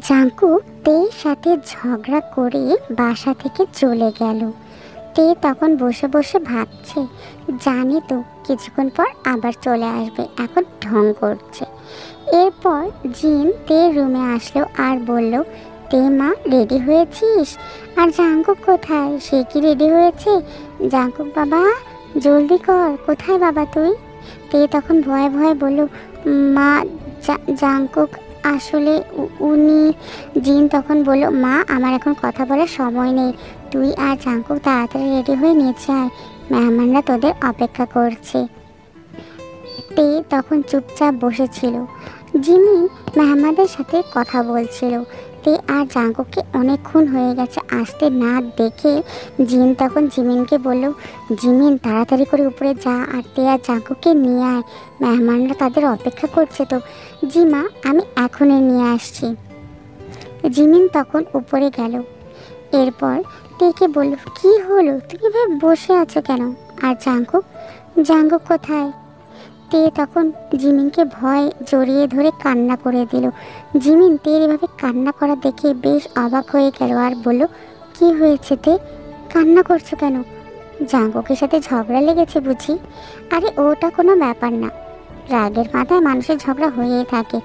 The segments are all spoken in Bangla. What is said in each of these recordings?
জাঙ্কুক তের সাথে ঝগড়া করে বাসা থেকে চলে গেল। তে তখন বসে বসে ভাবছে, জানি তো কিছুক্ষণ পর আবার চলে আসবে, এখন ঢং করছে। এরপর জিন তের রুমে আসলো আর বলল, তে মা রেডি হয়েছিস? আর জাঙ্কুক কোথায়? সে কি রেডি হয়েছে? জাঙ্কুক বাবা জলদি কর, কোথায় বাবা তুই? তে তখন ভয়ে ভয়ে বলল, মা জাঙ্কুক আসলে উনি। জিন তখন বলল, মা আমার এখন কথা বলার সময় নেই, তুই আর জাঙ্কুক তাড়াতাড়ি রেডি হয়ে নিচে আয়, মেহমানরা তোদের অপেক্ষা করছে। তে তখন চুপচাপ বসেছিল। জিমিন মেহমানদের সাথে কথা বলছিল। তে আর জাঙ্কুককে অনেকক্ষণ হয়ে গেছে আসতে না দেখে জিন তখন জিমিনকে বলল, জিমিন তাড়াতাড়ি করে উপরে যা আর তে আর জাঙ্কুককে নিয়ে আয়, মেহমানরা তাদের অপেক্ষা করছে তো। জিমা আমি এখনই নিয়ে আসছি। জিমিন তখন উপরে গেল। এরপর তেকে বলল, কি হলো, তুমি এভাবে বসে আছো কেন? আর জাঙ্কুক কোথায়? তে তখন জিমিনকে ভয় জড়িয়ে ধরে কান্না করে দিল। জিমিন তের এভাবে কান্না করা দেখে বেশ অবাক হয়ে গেল আর বলল, কি হয়েছে তে, কান্না করছো কেন? জাঙ্কুকের সাথে ঝগড়া লেগেছে বুঝি? আরে ওটা কোনো ব্যাপার না, রাগের মাথায় মানুষের ঝগড়া হয়েই থাকে,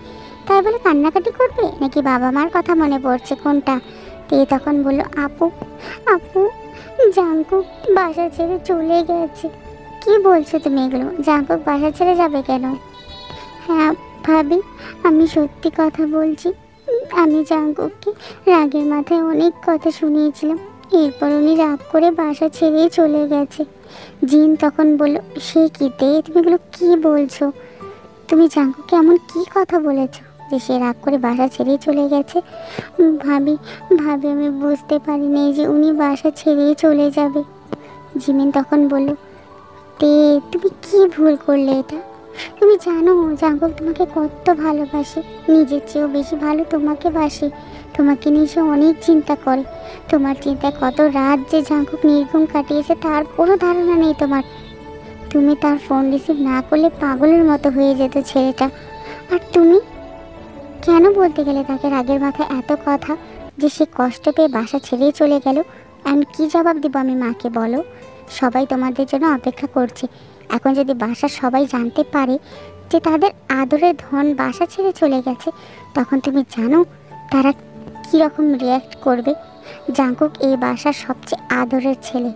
তাই বলে কান্নাকাটি করবে নাকি বাবা মার কথা মনে পড়ছে, কোনটা? তে তখন বলল, আপু জাঙ্কুক বাসা ছেড়ে চলে গেছে। কি বলছো তুমি এগুলো? জাঙ্কুক বাসা ছেড়ে যাবে কেন? হ্যাঁ ভাবি, আমি সত্যি কথা বলছি, আমি জাঙ্কুককে রাগের মাথায় অনেক কথা শুনিয়েছিলাম, এরপর উনি রাগ করে বাসা ছেড়েই চলে গেছে। জিন তখন বলল, সে কি তে, তুমি এগুলো কি বলছো? তুমি জাঙ্কুককে এমন কি কথা বলেছো যে সে রাগ করে বাসা ছেড়েই চলে গেছে? ভাবি ভাবি আমি বুঝতে পারিনি যে উনি বাসা ছেড়েই চলে যাবে। জিমিন তখন বলল, তে তুমি কি ভুল করলে এটা? তুমি জানো জাঙ্কুক তোমাকে কত ভালোবাসে, নিজের চেয়েও বেশি ভালো তোমাকে বাসে, তোমাকে নিয়ে সে অনেক চিন্তা করে, তোমার চিন্তায় কত রাত যে জাঙ্কুক নির্ঘুম কাটিয়েছে তার কোনো ধারণা নেই তোমার। তুমি তার ফোন রিসিভ না করলে পাগলের মতো হয়ে যেত ছেলেটা। আর তুমি কেন বলতে গেলে তাকে রাগের মাথায় এত কথা যে সে কষ্ট পেয়ে বাসা ছেড়েই চলে গেল? আমি কি জবাব দিব আমি মাকে, বলো? সবাই তোমাদের জন্য অপেক্ষা করছে, এখন যদি বাসার সবাই জানতে পারে যে তাদের আদরের ধন বাসা ছেড়ে চলে গেছে, তখন তুমি জানো তারা কীরকম রিয়্যাক্ট করবে? জাঙ্কুক এই বাসার সবচেয়ে আদরের ছেলে।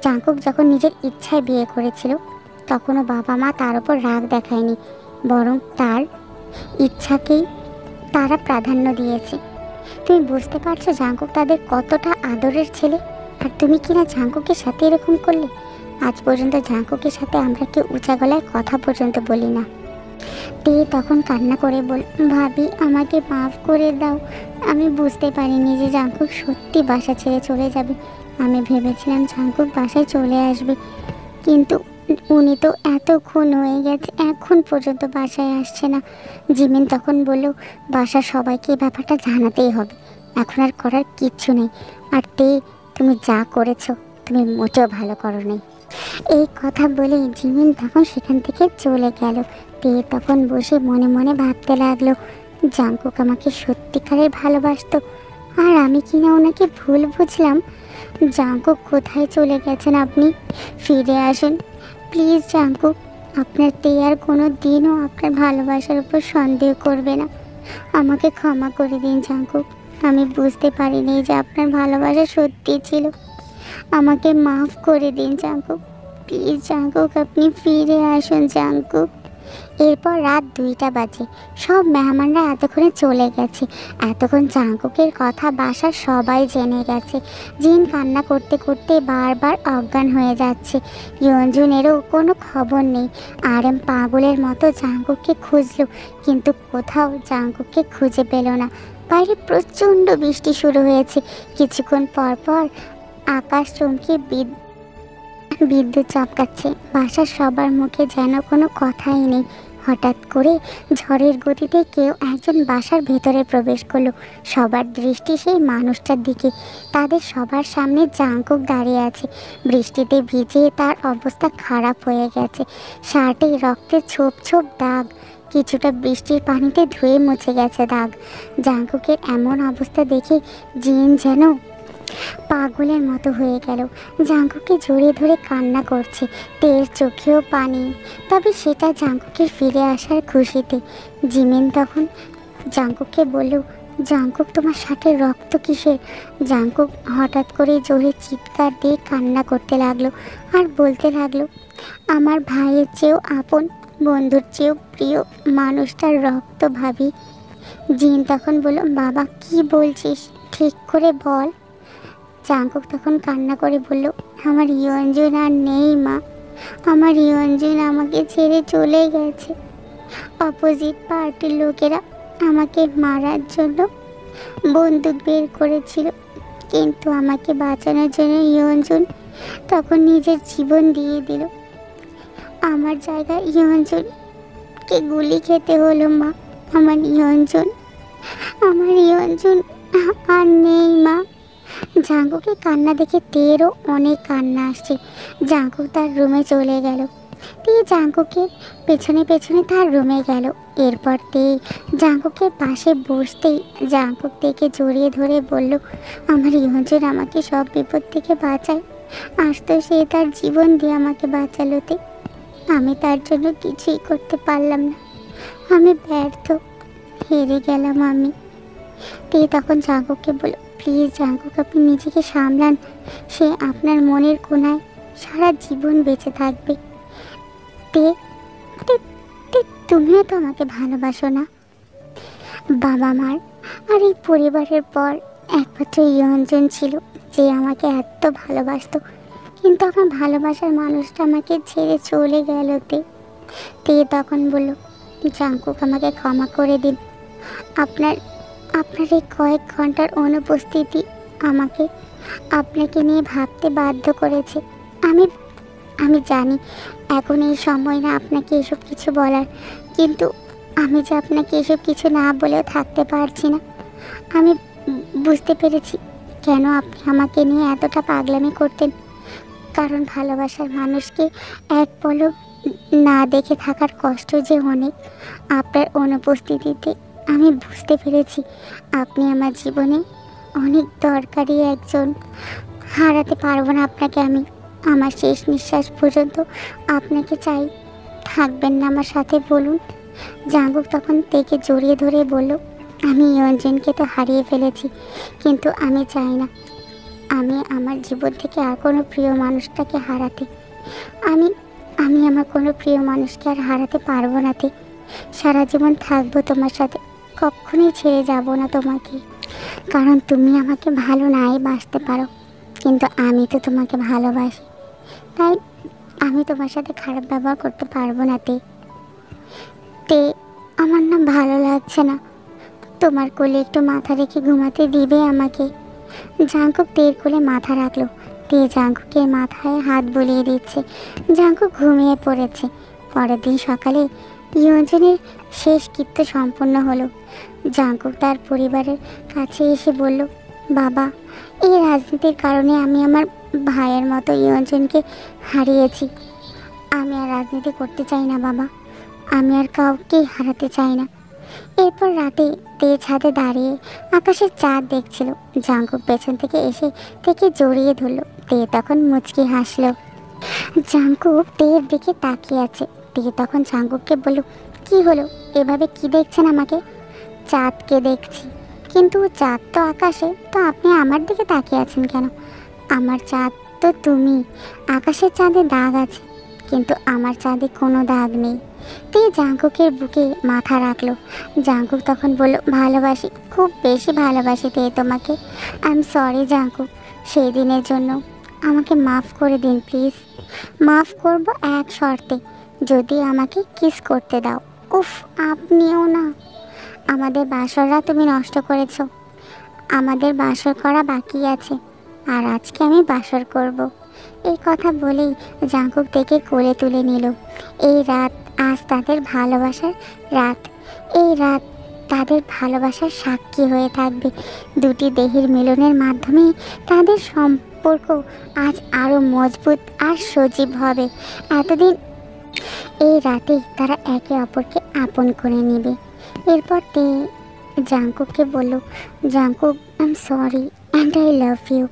জাঙ্কুক যখন নিজের ইচ্ছায় বিয়ে করেছিল তখনও বাবা মা তার উপর রাগ দেখায়নি, বরং তার ইচ্ছাকেই তারা প্রাধান্য দিয়েছে। তুমি বুঝতে পারছো জাঙ্কুক তাদের কতটা আদরের ছেলে? আর তুমি কিনা জাঙ্কুকের সাথে এরকম করলে। আজ পর্যন্ত জাঙ্কুকের সাথে আমরা কেউ উঁচা গলায় কথা পর্যন্ত বলি না। তে তখন কান্না করে বল, ভাবি আমাকে মাফ করে দাও, আমি বুঝতে পারিনি যে জাঙ্কুক সত্যি বাসা ছেড়ে চলে যাবে, আমি ভেবেছিলাম জাঙ্কুক বাসায় চলে আসবে, কিন্তু উনি তো এতক্ষণ হয়ে গেছে এখন পর্যন্ত বাসায় আসছে না। জিমিন তখন বলল, বাসার সবাইকে এই ব্যাপারটা জানাতেই হবে, এখন আর করার কিচ্ছু নেই। আর তে তুমি যা করেছো তুমি মোটেও ভালো করো নি। এই কথা বলে জিমিন তখন সেখান থেকে চলে গেল। তে তখন বসে মনে মনে ভাবতে লাগলো, জাঙ্কুক আমাকে সত্যিকারের ভালোবাসতো আর আমি কিনা ওনাকে ভুল বুঝলাম। জাঙ্কুক কোথায় চলে গেছেন আপনি? ফিরে আসুন প্লিজ জাঙ্কুক, আপনার তে আর কোনো দিনও আপনার ভালোবাসার উপর সন্দেহ করবে না, আমাকে ক্ষমা করে দিন জাঙ্কুক, আমি বুঝতে পারিনি যে আপনার ভালোবাসা সত্যি ছিল, আমাকে মাফ করে দিন জাঙ্কুক, প্লিজ জাঙ্কুক আপনি ফিরে আসুন জাঙ্কুক। এরপর রাত 2টা বাজে, সব মেহমানরা এতক্ষণে চলে গেছে। এতক্ষণ জাঙ্কুকের কথা বাসার সবাই জেনে গেছে। জিন কান্না করতে করতে বারবার অজ্ঞান হয়ে যাচ্ছে, ইয়ঞ্জুনেরও কোনো খবর নেই। আরএম পাগলের মতো জাঙ্কুককে খুঁজলো, কিন্তু কোথাও জাঙ্কুককে খুঁজে পেল না। বাইরে প্রচণ্ড বৃষ্টি শুরু হয়েছে, কিছুক্ষণ পর পর আকাশ চমকে বিদ্যুৎ চমকাচ্ছে, বাসার সবার মুখে যেন কোনো কথাই নেই। হঠাৎ করে ঝড়ের গতিতে কেউ একজন বাসার ভেতরে প্রবেশ করলো। সবার দৃষ্টি সেই মানুষটার দিকে। তাদের সবার সামনে জাঙ্কুক দাঁড়িয়ে আছে, বৃষ্টিতে ভিজে তার অবস্থা খারাপ হয়ে গেছে, শার্টে রক্তের ছোপ ছোপ দাগ, কিছুটা বৃষ্টির পানিতে ধুয়ে মুছে গেছে দাগ। জাঙ্কুকের এমন অবস্থা দেখে জিন যেন পাগলের মতো হয়ে গেল। জাঙ্কুকে জড়িয়ে ধরে কান্না করছে, তের চোখেও পানি। তবে সেটা জাঙ্কুকের ফিরে আসার খুশিতে। জিমিন তখন জাঙ্কুককে বলল, জাঙ্কুক তোমার সাথে রক্ত কিসের? জাঙ্কুক হঠাৎ করে জোরে চিৎকার দিয়ে কান্না করতে লাগলো আর বলতে লাগলো, আমার ভাইয়ের চেয়েও আপন, বন্ধুর চেয়েও প্রিয় মানুষটার রক্ত ভাবি। জিন তখন বলল, বাবা কি বলছিস, ঠিক করে বল। জাঙ্কুক তখন কান্না করে বলল, আমার ইয়ঞ্জন আর নেই মা, আমার ইয়ঞ্জন আমাকে ছেড়ে চলে গেছে। অপোজিট পার্টির লোকেরা আমাকে মারার জন্য বন্দুক বের করেছিল, কিন্তু আমাকে বাঁচানোর জন্য ইয়ঞ্জন তখন নিজের জীবন দিয়ে দিল। আমার জায়গায় ইয়ঞ্জনকে গুলি খেতে হলো মা। আমার ইয়ঞ্জন আর নেই মা। জাঙ্কুকে কান্না দেখে তেরও অনেক কান্না আসছে। জাঙ্কুক তার রুমে চলে গেল। তে জাঙ্কুকের পেছনে পেছনে তার রুমে গেল। এরপর তে জাঙ্কুকের পাশে বসতেই জাঙ্কুক তেকে জড়িয়ে ধরে বলল, আমার ইয়ঞ্জন আমাকে সব বিপদ থেকে বাঁচায়, আজ তো সে তার জীবন দিয়ে আমাকে বাঁচালো। তে আমি তার জন্য কিছুই করতে পারলাম না, আমি ব্যর্থ, হেরে গেলাম আমি। তে তখন জাঙ্কুককে বলল, প্লিজ জাঙ্কুক আপনি নিজেকে সামলান, সে আপনার মনের কোণায় সারা জীবন বেঁচে থাকবে। তে তুমিও তো আমাকে ভালোবাসো না? বাবা মার আর এই পরিবারের পর একমাত্র ইয়ঞ্জন ছিল যে আমাকে এত ভালোবাসতো, কিন্তু আমার ভালোবাসার মানুষটা আমাকে ছেড়ে চলে গেল। তে তখন বলল, জাঙ্কুক আমাকে ক্ষমা করে দিন, আপনার এই কয়েক ঘন্টার অনুপস্থিতি আমাকে আপনাকে নিয়ে ভাবতে বাধ্য করেছে। আমি জানি এখন এই সময় না আপনাকে এসব কিছু বলার, কিন্তু আমি যে আপনাকে এসব কিছু না বলেও থাকতে পারছি না। আমি বুঝতে পেরেছি কেন আপনি আমাকে নিয়ে এতটা পাগলামি করতেন, কারণ ভালোবাসার মানুষকে এক পলক না দেখে থাকার কষ্ট যে অনেক। আপনার অনুপস্থিতিতে আমি বুঝতে পেরেছি আপনি আমার জীবনে অনেক দরকারি একজন। হারাতে পারবো না আপনাকে আমি, আমার শেষ নিঃশ্বাস পর্যন্ত আপনাকে চাই, থাকবেন না আমার সাথে বলুন? জাঙ্কুক তখন তেকে জড়িয়ে ধরে বলল, আমি ইয়ঞ্জনকে তো হারিয়ে ফেলেছি, কিন্তু আমি চাই না আমি আমার জীবন থেকে আর কোনো প্রিয় মানুষটাকে হারাতে। আমি আমার কোনো প্রিয় মানুষকে আর হারাতে পারবো না। তে সারা জীবন থাকবো তোমার সাথে, কখনোই ছেড়ে যাব না তোমাকে, কারণ তুমি আমাকে ভালো নাই বাসতে পারো, কিন্তু আমি তো তোমাকে ভালোবাসি, তাই আমি তোমার সাথে খারাপ ব্যবহার করতে পারবো না। তে আমার না ভালো লাগছে না, তোমার কোলে একটু মাথা রেখে ঘুমাতে দিবে আমাকে? জাঙ্কুক তের কোলে মাথা রাখলো। তে জাঙ্কুকের মাথায় হাত বুলিয়ে দিচ্ছে। জাঙ্কুক ঘুমিয়ে পড়েছে। পরের দিন সকালে ইয়ঞ্জনের শেষ কৃত্য সম্পন্ন হলো। জাঙ্কুক তার পরিবারের কাছে এসে বলল, বাবা, এই রাজনীতির কারণে আমি আমার ভাইয়ের মতো ইয়ঞ্জনকে হারিয়েছি। আমি আর রাজনীতি করতে চাই না বাবা, আমি আর কাউকেই হারাতে চাই না। এরপর রাতে তে ছাদে দাঁড়িয়ে আকাশের চাঁদ দেখছিল। জাঙ্কুক পেছন থেকে এসে তেকে জড়িয়ে ধরল। তে তখন মুচকি হাসলো। জাঙ্কুক তের দিকে তাকিয়ে আছে। তে তখন জাঙ্কুককে বলল, কি হলো, এভাবে কি দেখছেন আমাকে? চাঁদকে দেখছি। কিন্তু চাঁদ তো আকাশে, তো আপনি আমার দিকে তাকিয়ে আছেন কেন? আমার চাঁদ তো তুমি। আকাশের চাঁদে দাগ আছে, কিন্তু আমার চাঁদে কোনো দাগ নেই। তে জাঙ্কুকের বুকে মাথা রাখলো। জাঙ্কুক তখন বলল, ভালোবাসি, খুব বেশি ভালোবাসি তে তোমাকে। আই এম সরি জাঙ্কুক, সেই দিনের জন্য আমাকে মাফ করে দিন প্লিজ। মাফ করব এক শর্তে, যদি আমাকে কিস করতে দাও। উফ, আপনিও না। আমাদের বাসররা তুমি নষ্ট করেছো, আমাদের বাসর করা বাকি আছে, আর আজকে আমি বাসর করব। এই কথা বলেই জাঙ্কুক থেকে কোলে তুলে নিল। এই রাত আজ তাদের ভালোবাসার রাত। এই রাত তাদের ভালোবাসার সাক্ষী হয়ে থাকবে। দুটি দেহের মিলনের মাধ্যমে তাদের সম্পর্ক আজ আরও মজবুত আর সজীব হবে। এতদিন এই রাতে তারা একে অপরকে আপন করে নেবে। এরপর তে জাংকুককে বলল, Jungkook I am sorry and I love you.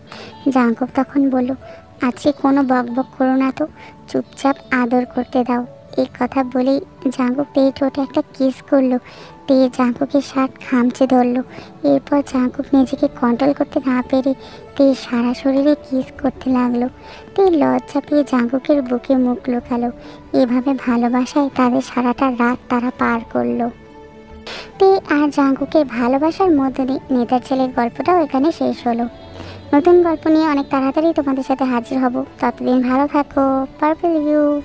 Jungkook তখন বলল, আজকে কোনো বকবক করো না তো, চুপচাপ আদর করতে দাও। এই কথা বলেই জাংকুক তের ঠোঁটে একটা কিস করলো। তে জাংকুকের শার্ট খামচে ধরলো। এরপর জাংকুক নিজেকে কন্ট্রোল করতে না পেরে তে সারা শরীরে কিস করতে লাগলো। তে লজ্জা পেয়ে জাংকুকের বুকে মুখ লুকালো। এভাবে ভালোবাসায় তাদের সারাটা রাত তারা পার করলো। তে আর জাংকুকের ভালোবাসার মধ্যে দিয়ে নেতার ছেলের গল্পটাও এখানে শেষ হলো। নতুন গল্প নিয়ে অনেক তাড়াতাড়ি তোমাদের সাথে হাজির হব। ততদিন ভালো থাকো। Purple you.